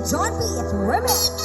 John Beat Remix.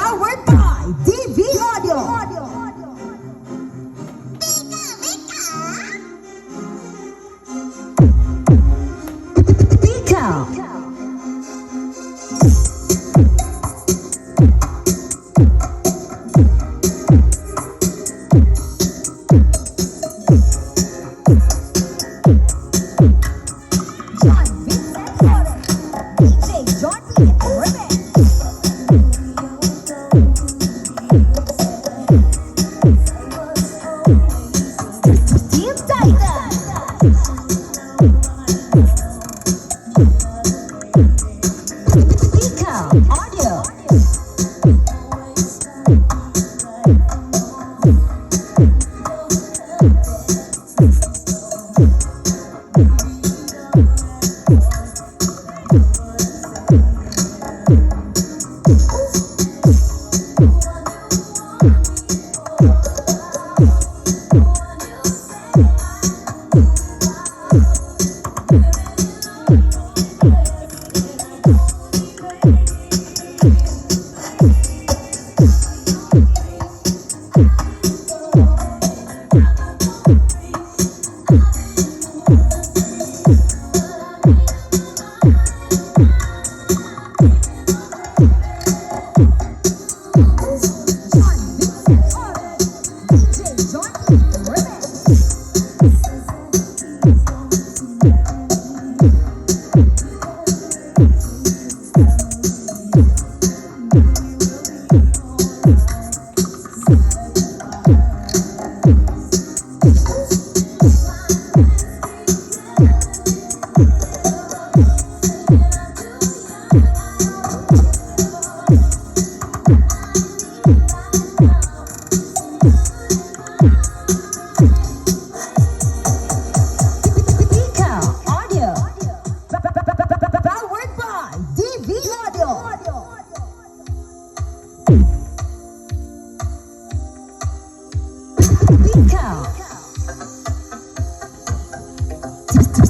Powered by DV Audio. Pika.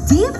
Till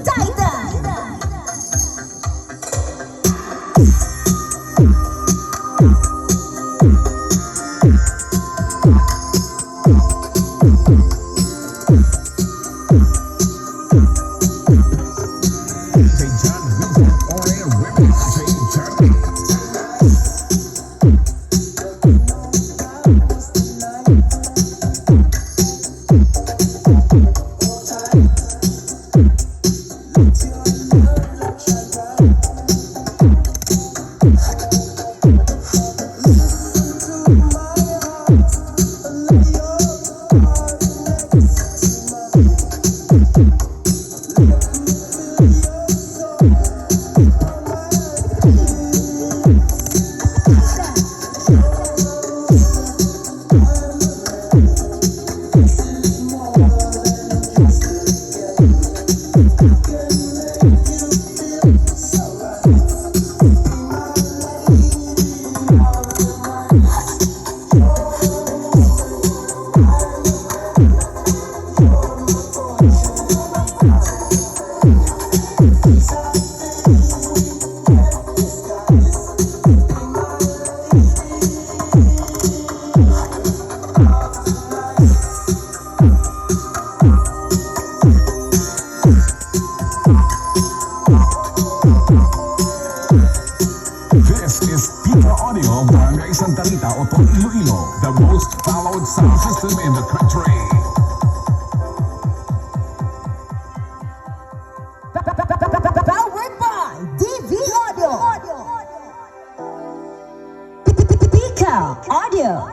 Audio.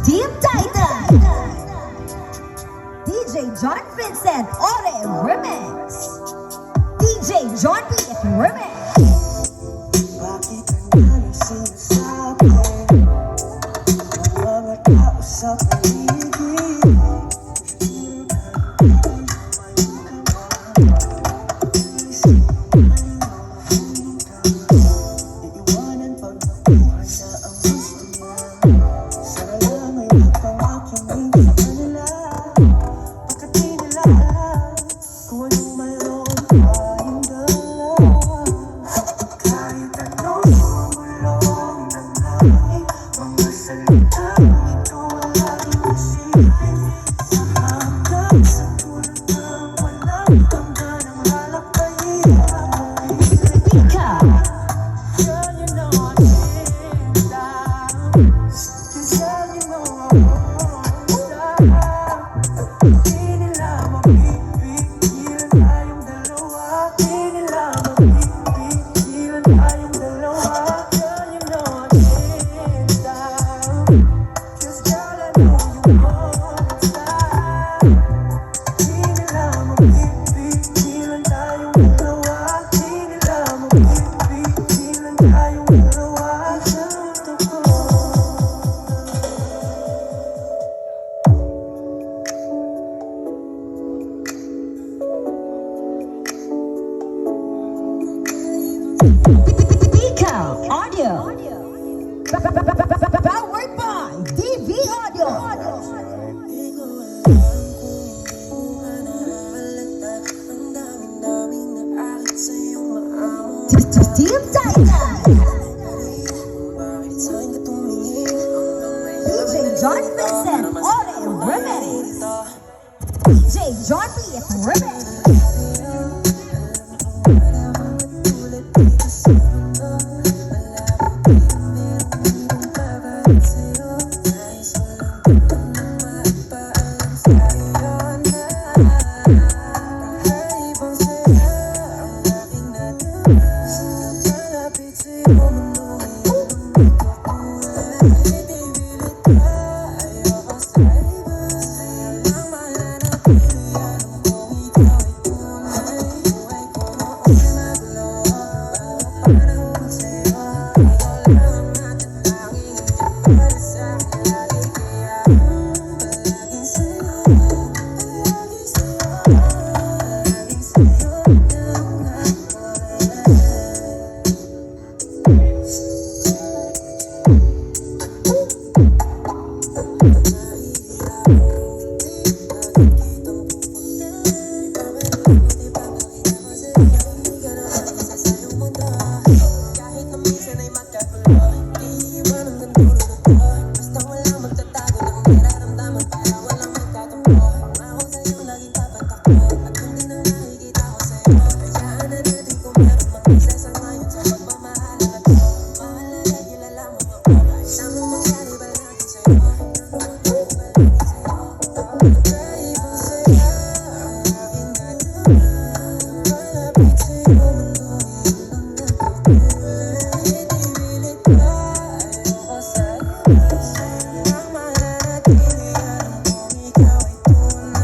Team Titan. DJ John Vincent Ore Remix. DJ John B. Remix. Bakit ang dami sinasabi? Ang mga tao sa paligid. Iiwanan pag nakuha na ang gusto niya. Sana may nagpangakyamin sa kanila. Bakit di nila alam kung anong mayroon tayong dalawa? Kahit anong sumulong ng langit, mga salitang ito ang laging isipin. Hanggang sa tulad ng walang hanggan ang lalakayin ang piling. Pika. Girl, you know I'm in love. 'Cause girl, you know I won't stop. Di nila mapipigilan tayong dalawa. Di nila mapipigilan tayong dalawa. Girl, you know I'm in love. 'Cause girl, I know you won't stop. Di nila mapipigilan tayong dalawa. Di nila mapipigilan tayong dalawa. Gusto ko. Pika. Audio. Powered by DV Audio. Team Titan. DJ John Vincent Ore Remix. DJ John B. Remix.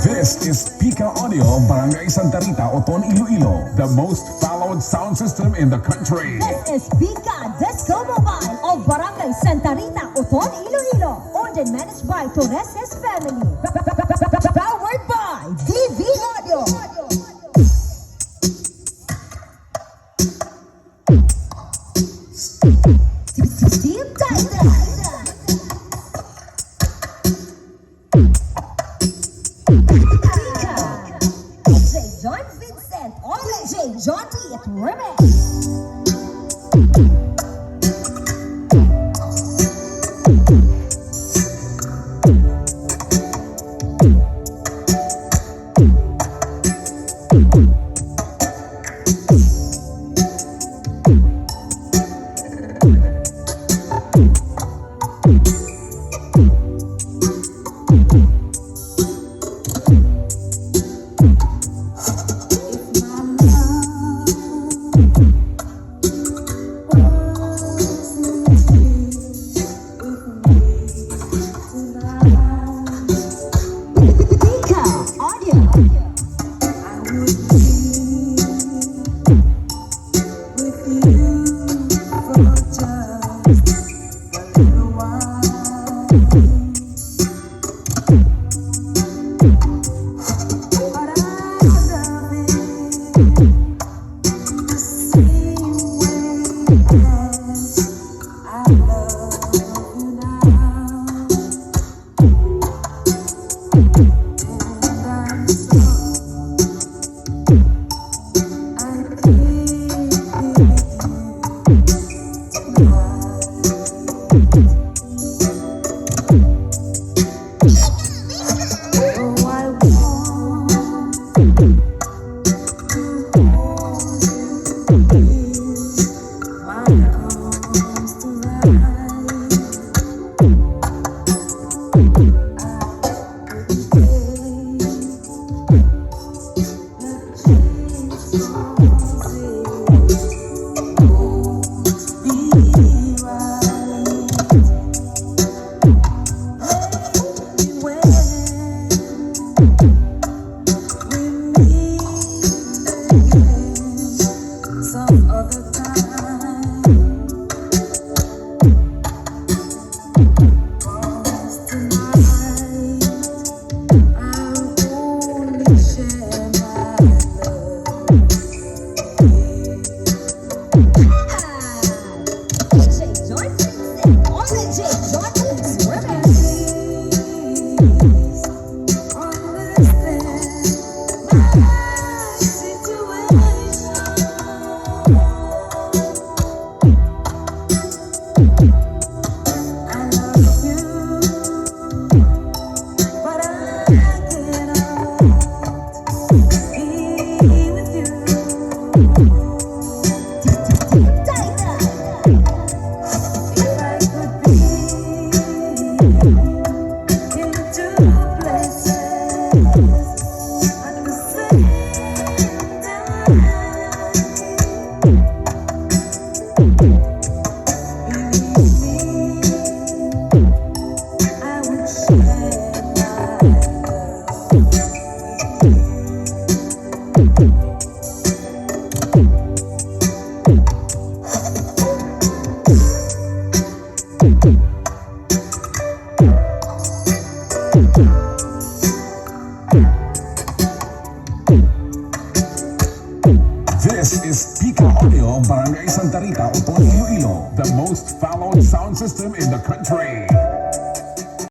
This is Pika Audio, Barangay Santa Rita, Oton, Iloilo, the most followed sound system in the country. This is Pika Disco Mobile of Barangay Santa Rita, Oton, Iloilo. Owned and managed by Torres' family. Powered by DV Audio. Team Titan. Pika. DJ John Vincent or DJ John B. Remix. This is Pika Audio, Barangay Santa Rita, Oton, Iloilo, the most followed sound system in the country.